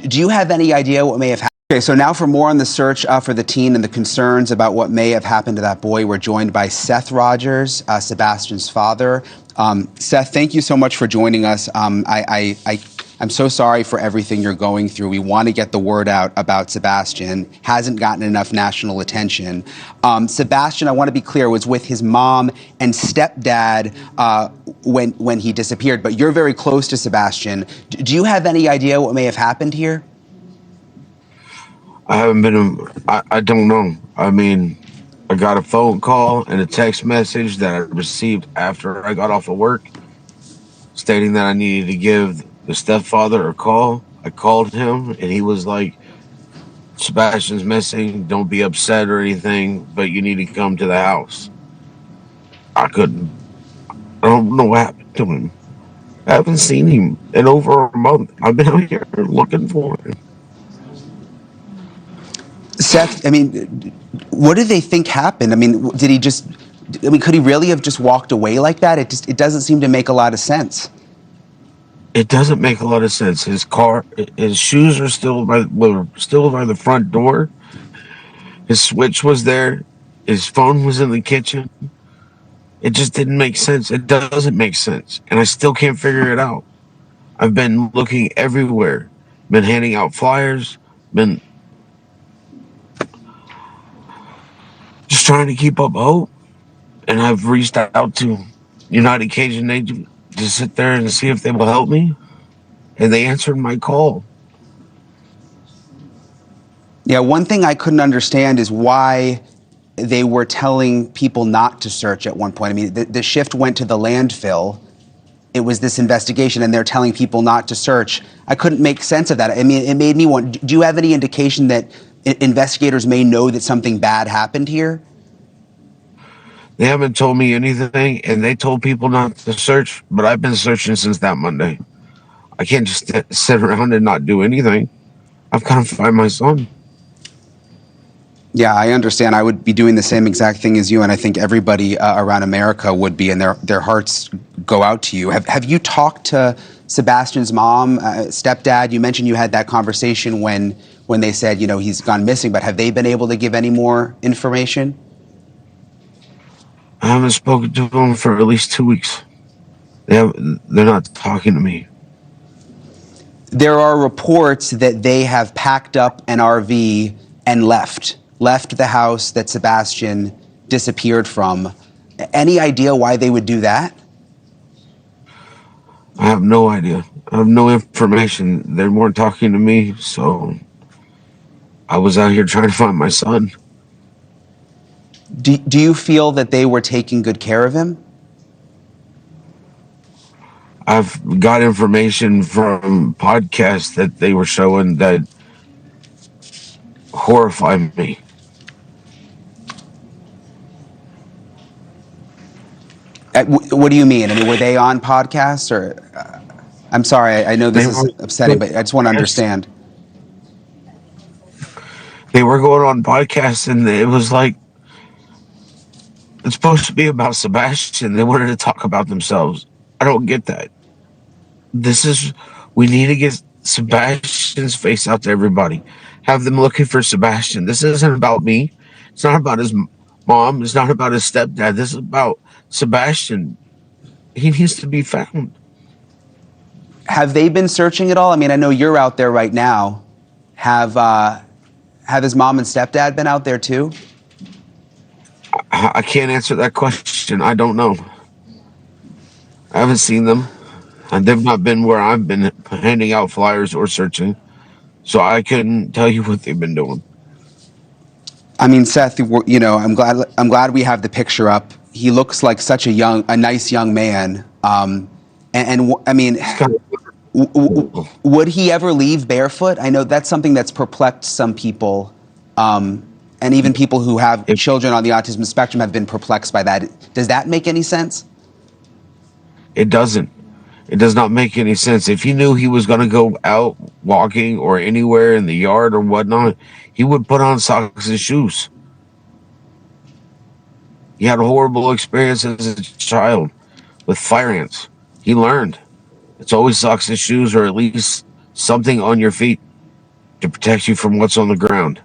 Do you have any idea what may have happened? Okay, so now for more on the search for the teen and the concerns about what may have happened to that boy, we're joined by Seth Rogers, Sebastian's father. Seth, thank you so much for joining us. I'm so sorry for everything you're going through. We want to get the word out about Sebastian. Hasn't gotten enough national attention. Sebastian, I want to be clear, was with his mom and stepdad when he disappeared, but you're very close to Sebastian. Do you have any idea what may have happened here? I haven't been, I don't know. I mean, I got a phone call and a text message that I received after I got off of work stating that I needed to give the stepfather a call. I called him and he was like, Sebastian's missing. Don't be upset or anything, but you need to come to the house. I couldn't. I don't know what happened to him. I haven't seen him in over a month. I've been out here looking for him. Seth, I mean, what do they think happened? I mean, did he just, I mean, could he really have just walked away like that? It doesn't seem to make a lot of sense. It doesn't make a lot of sense. His shoes are still by the front door. His switch was there. His phone was in the kitchen. It just didn't make sense. It doesn't make sense. And I still can't figure it out. I've been looking everywhere, been handing out flyers, been just trying to keep up hope. And I've reached out to United Cajun Agent to sit there and see if they will help me. And they answered my call. Yeah, one thing I couldn't understand is why they were telling people not to search at one point. I mean, the shift went to the landfill. It was this investigation, and they're telling people not to search. I couldn't make sense of that. I mean, it made me want, do you have any indication that investigators may know that something bad happened here? They haven't told me anything, and they told people not to search, but I've been searching since that Monday. I can't just sit around and not do anything. I've got to find my son. Yeah, I understand. I would be doing the same exact thing as you, and I think everybody around America would be, and their hearts go out to you. Have you talked to Sebastian's mom, stepdad? You mentioned you had that conversation when they said, you know, he's gone missing, but have they been able to give any more information? I haven't spoken to them for at least 2 weeks. They're not talking to me. There are reports that they have packed up an RV and left the house that Sebastian disappeared from. Any idea why they would do that? I have no idea. I have no information. They weren't talking to me, so I was out here trying to find my son. Do you feel that they were taking good care of him? I've got information from podcasts that they were showing that horrify me. What do you mean? I mean, were they on podcasts or? I'm sorry, I know this is upsetting, but I just want to understand. They were going on podcasts, and it was like, it's supposed to be about Sebastian. They wanted to talk about themselves. I don't get that. We need to get Sebastian's face out to everybody. Have them looking for Sebastian. This isn't about me. It's not about his mom. It's not about his stepdad. This is about Sebastian. he needs to be found. Have they been searching at all? I mean, I know you're out there right now. Have his mom and stepdad been out there too? I can't answer that question. I don't know. I haven't seen them. And they've not been where I've been handing out flyers or searching. So I couldn't tell you what they've been doing. I mean, Seth, you know, I'm glad we have the picture up. He looks like such a nice young man. I mean, would he ever leave barefoot? I know that's something that's perplexed some people, and even people who have children on the autism spectrum have been perplexed by that. Does that make any sense? It doesn't. It does not make any sense. If he knew he was going to go out walking or anywhere in the yard or whatnot, he would put on socks and shoes. He had a horrible experience as a child with fire ants. He learned. It's always socks and shoes, or at least something on your feet to protect you from what's on the ground.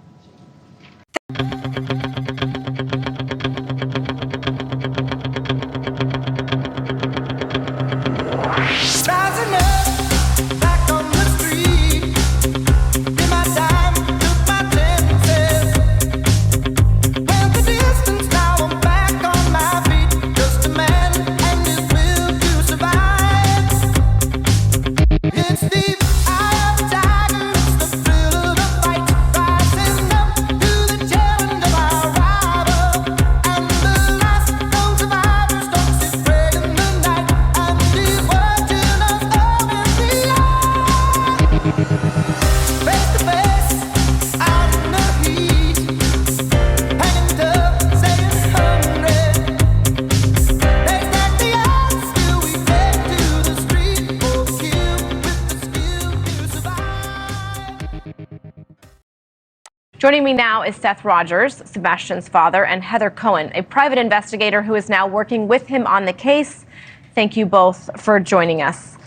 Joining me now is Seth Rogers, Sebastian's father, and Heather Cohen, a private investigator who is now working with him on the case. Thank you both for joining us.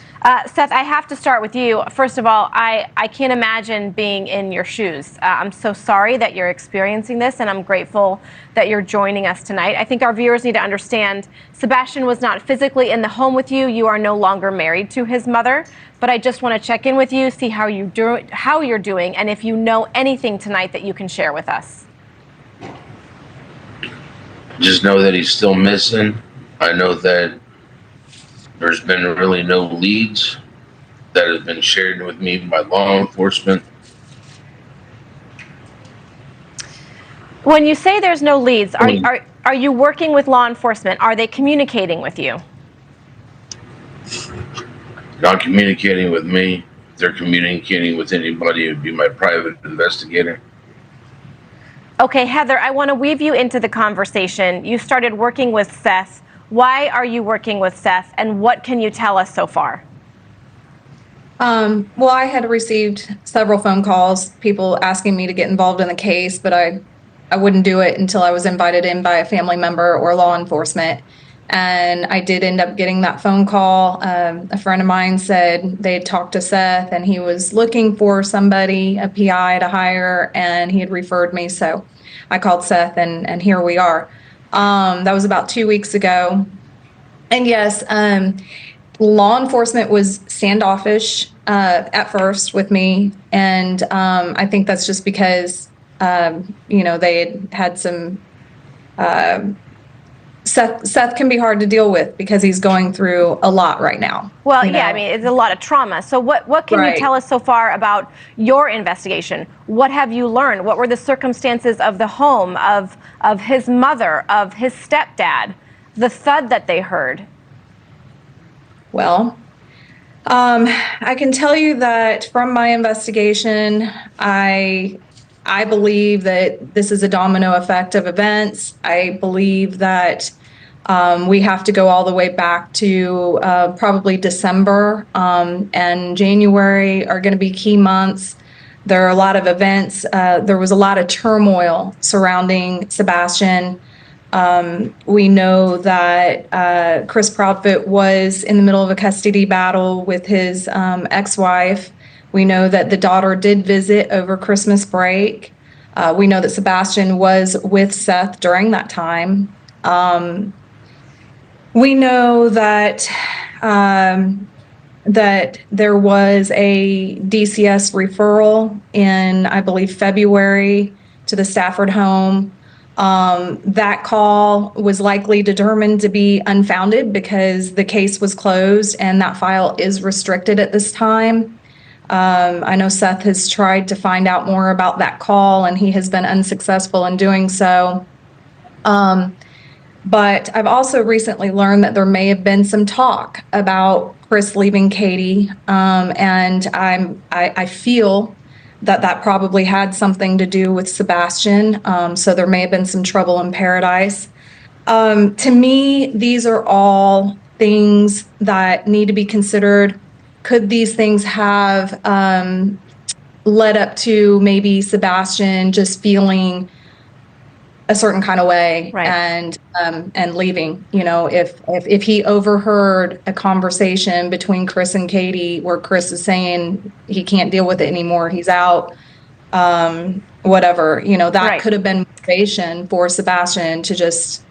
Seth, I have to start with you. First of all, I can't imagine being in your shoes. I'm so sorry that you're experiencing this, and I'm grateful that you're joining us tonight. I think our viewers need to understand Sebastian was not physically in the home with you. You are no longer married to his mother. But I just want to check in with you, see how you're doing, and if you know anything tonight that you can share with us. Just know that he's still missing. I know that there's been really no leads that have been shared with me by law enforcement. When you say there's no leads, are you working with law enforcement? Are they communicating with you? Not communicating with me. If they're communicating with anybody, it would be my private investigator. Okay, Heather, I want to weave you into the conversation. You started working with Seth. Why are you working with Seth, and what can you tell us so far? Well, I had received several phone calls, people asking me to get involved in the case, but I wouldn't do it until I was invited in by a family member or law enforcement. And I did end up getting that phone call. A friend of mine said they had talked to Seth and he was looking for somebody, a PI to hire, and he had referred me. So I called Seth and here we are. That was about 2 weeks ago. And yes, law enforcement was standoffish at first with me. And I think that's just because, they had some... Seth can be hard to deal with because he's going through a lot right now. Well, yeah, I mean, it's a lot of trauma. So what can you tell us so far about your investigation? What have you learned? What were the circumstances of the home, of his mother, of his stepdad, the thud that they heard? Well, I can tell you that from my investigation, I believe that this is a domino effect of events. I believe that we have to go all the way back to probably December and January are going to be key months. There are a lot of events. There was a lot of turmoil surrounding Sebastian. We know that Chris Proudfoot was in the middle of a custody battle with his ex-wife. We know that the daughter did visit over Christmas break. We know that Sebastian was with Seth during that time. We know that that there was a DCS referral in, I believe, February to the Stafford home. That call was likely determined to be unfounded because the case was closed and that file is restricted at this time. I know Seth has tried to find out more about that call and he has been unsuccessful in doing so. But I've also recently learned that there may have been some talk about Chris leaving Katie, and I feel that that probably had something to do with Sebastian. So there may have been some trouble in paradise. To me, these are all things that need to be considered. Could these things have led up to maybe Sebastian just feeling a certain kind of way, right, and leaving? You know, if he overheard a conversation between Chris and Katie where Chris is saying he can't deal with it anymore, he's out, whatever, you know, that right, could have been motivation for Sebastian to just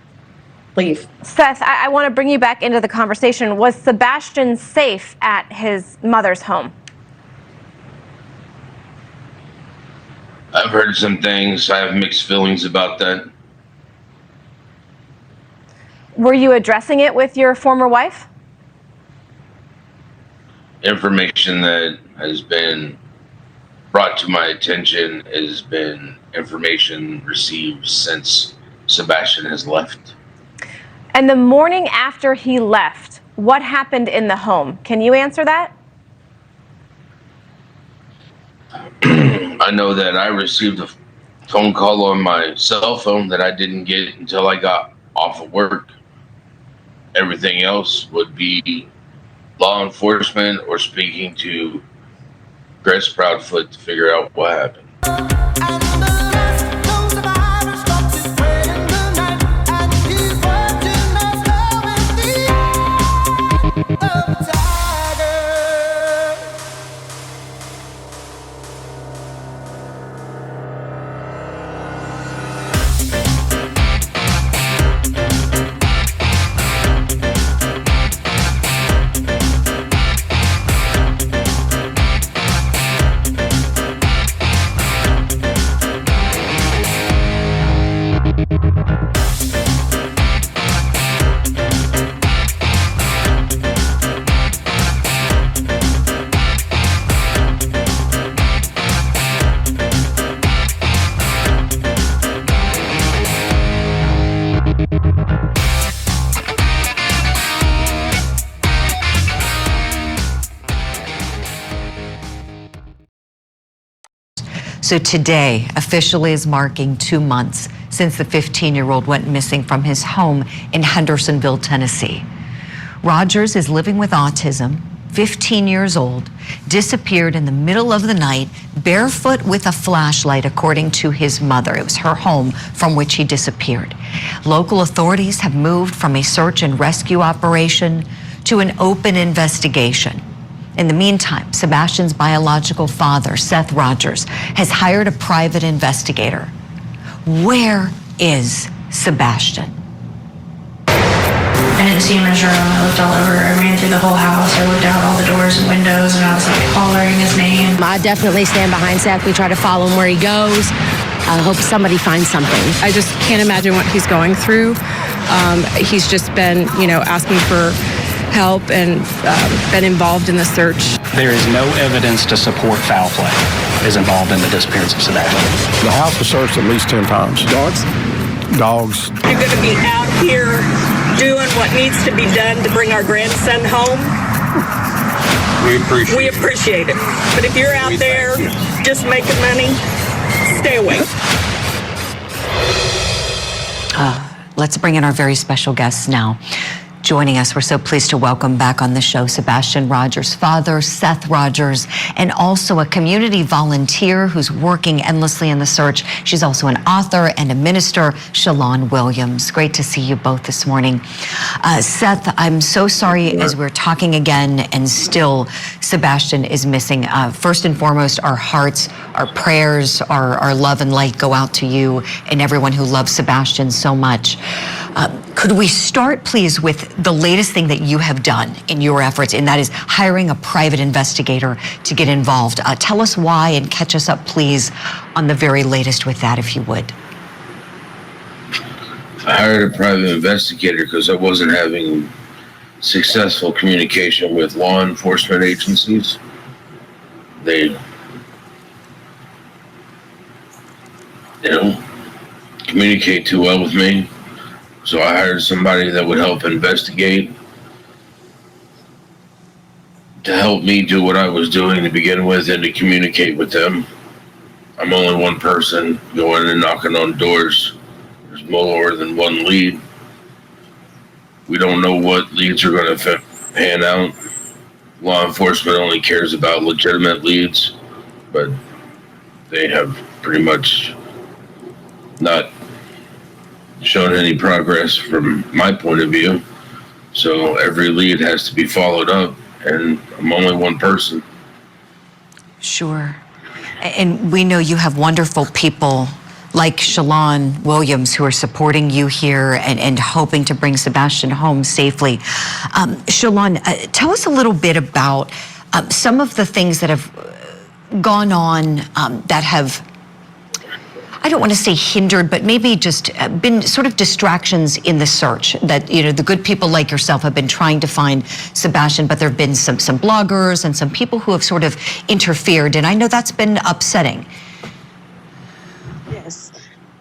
leave. Seth, I want to bring you back into the conversation. Was Sebastian safe at his mother's home? I've heard some things. I have mixed feelings about that. Were you addressing it with your former wife? Information that has been brought to my attention has been information received since Sebastian has left. And the morning after he left, what happened in the home? Can you answer that? I know that I received a phone call on my cell phone that I didn't get until I got off of work. Everything else would be law enforcement or speaking to Chris Proudfoot to figure out what happened. So today officially is marking 2 months since the 15-year-old went missing from his home in Hendersonville, Tennessee. Rogers is living with autism, 15 years old, disappeared in the middle of the night, barefoot with a flashlight, according to his mother. It was her home from which he disappeared. Local authorities have moved from a search and rescue operation to an open investigation. In the meantime, Sebastian's biological father, Seth Rogers, has hired a private investigator. Where is Sebastian? I didn't see him in his room. I looked all over. I ran through the whole house. I looked out all the doors and windows, and I was like hollering his name. I definitely stand behind Seth. We try to follow him where he goes. I hope somebody finds something. I just can't imagine what he's going through. He's just been, asking for help and been involved in the search. There is no evidence to support foul play is involved in the disappearance of Sebastian. The house was searched at least 10 times. Dogs? Dogs. You're going to be out here doing what needs to be done to bring our grandson home. We appreciate it. But if you're out there just making money, stay away. Let's bring in our very special guests now. Joining us, we're so pleased to welcome back on the show Sebastian Rogers' father, Seth Rogers, and also a community volunteer who's working endlessly in the search. She's also an author and a minister, Shalon Williams. Great to see you both this morning. Seth, I'm so sorry as we're talking again and still Sebastian is missing. First and foremost, our hearts, our prayers, our love and light go out to you and everyone who loves Sebastian so much. Could we start, please, with the latest thing that you have done in your efforts, and that is hiring a private investigator to get involved? Tell us why and catch us up, please, on the very latest with that, if you would. I hired a private investigator because I wasn't having successful communication with law enforcement agencies. They, communicate too well with me. So I hired somebody that would help investigate, to help me do what I was doing to begin with and to communicate with them. I'm only one person going and knocking on doors. There's more than one lead. We don't know what leads are going to pan out. Law enforcement only cares about legitimate leads, but they have pretty much not shown any progress from my point of view. So every lead has to be followed up, and I'm only one person. Sure. And we know you have wonderful people like Shalon Williams who are supporting you here and hoping to bring Sebastian home safely. Shalon, tell us a little bit about some of the things that have gone on that have, I don't want to say hindered, but maybe just been sort of distractions in the search that, the good people like yourself have been trying to find Sebastian, but there have been some bloggers and some people who have sort of interfered, and I know that's been upsetting. Yes.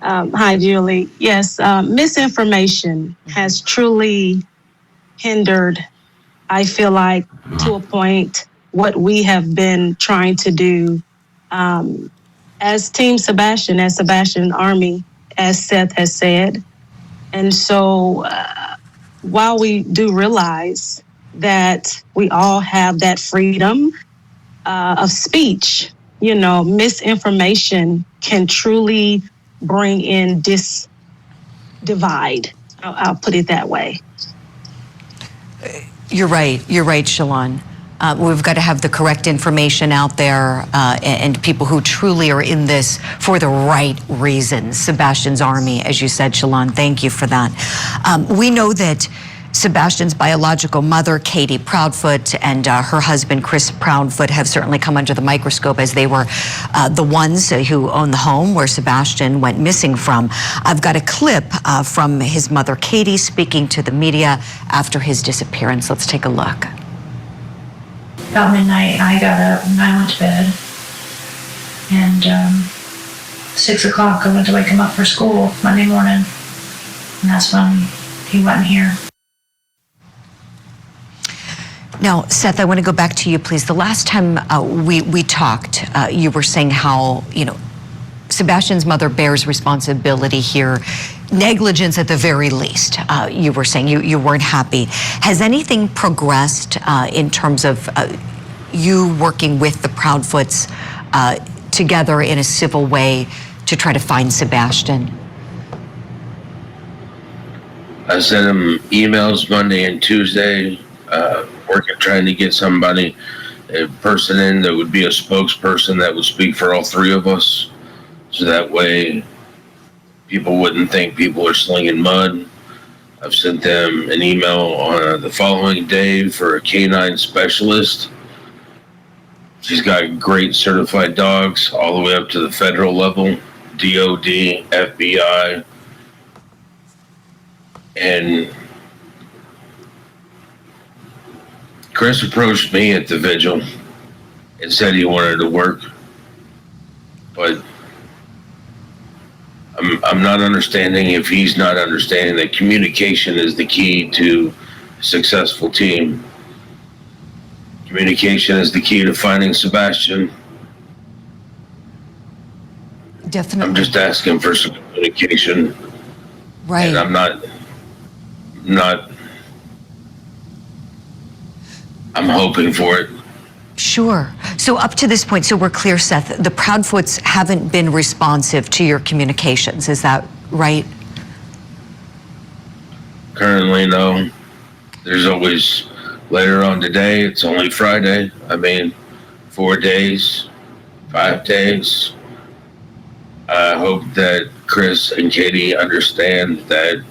Hi, Julie. Yes, misinformation has truly hindered, I feel like, to a point, what we have been trying to do as Team Sebastian, as Sebastian Army, as Seth has said. And so while we do realize that we all have that freedom of speech, misinformation can truly bring in divide. I'll put it that way. You're right, Shalon. We've got to have the correct information out there and people who truly are in this for the right reasons. Sebastian's Army, as you said, Shalon, thank you for that. We know that Sebastian's biological mother, Katie Proudfoot, and her husband, Chris Proudfoot, have certainly come under the microscope as they were the ones who own the home where Sebastian went missing from. I've got a clip from his mother, Katie, speaking to the media after his disappearance. Let's take a look. About midnight, I got up and I went to bed. And 6 o'clock, I went to wake him up for school Monday morning. And that's when he wasn't here. Now, Seth, I want to go back to you, please. The last time we talked, you were saying how, Sebastian's mother bears responsibility here, negligence at the very least. You were saying you weren't happy. Has anything progressed in terms of you working with the Proudfoots together in a civil way to try to find Sebastian? I sent him emails Monday and Tuesday, trying to get a person in that would be a spokesperson that would speak for all three of us. So that way people wouldn't think people are slinging mud. I've sent them an email on the following day for a canine specialist. She's got great certified dogs all the way up to the federal level, DOD, FBI. And Chris approached me at the vigil and said he wanted to work, but I'm not understanding if he's not understanding that communication is the key to a successful team. Communication is the key to finding Sebastian. Definitely. I'm just asking for some communication. Right. And I'm I'm hoping for it. Sure. So up to this point, so we're clear, Seth, the Proudfoots haven't been responsive to your communications. Is that right? Currently, no. There's always, later on today, it's only Friday. 4 days, 5 days. I hope that Chris and Katie understand that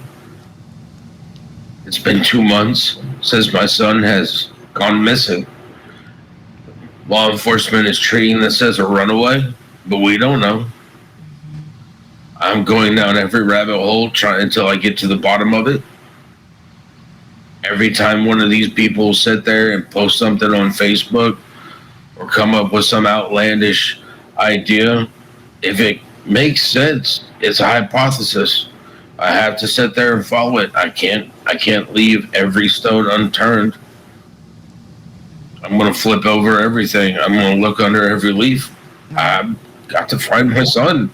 It's been 2 months since my son has gone missing. Law enforcement is treating this as a runaway, but we don't know. I'm going down every rabbit hole until I get to the bottom of it. Every time one of these people sit there and post something on Facebook or come up with some outlandish idea, if it makes sense, it's a hypothesis. I have to sit there and follow it. I can't leave every stone unturned. I'm going to flip over everything. I'm going to look under every leaf. I've got to find my son.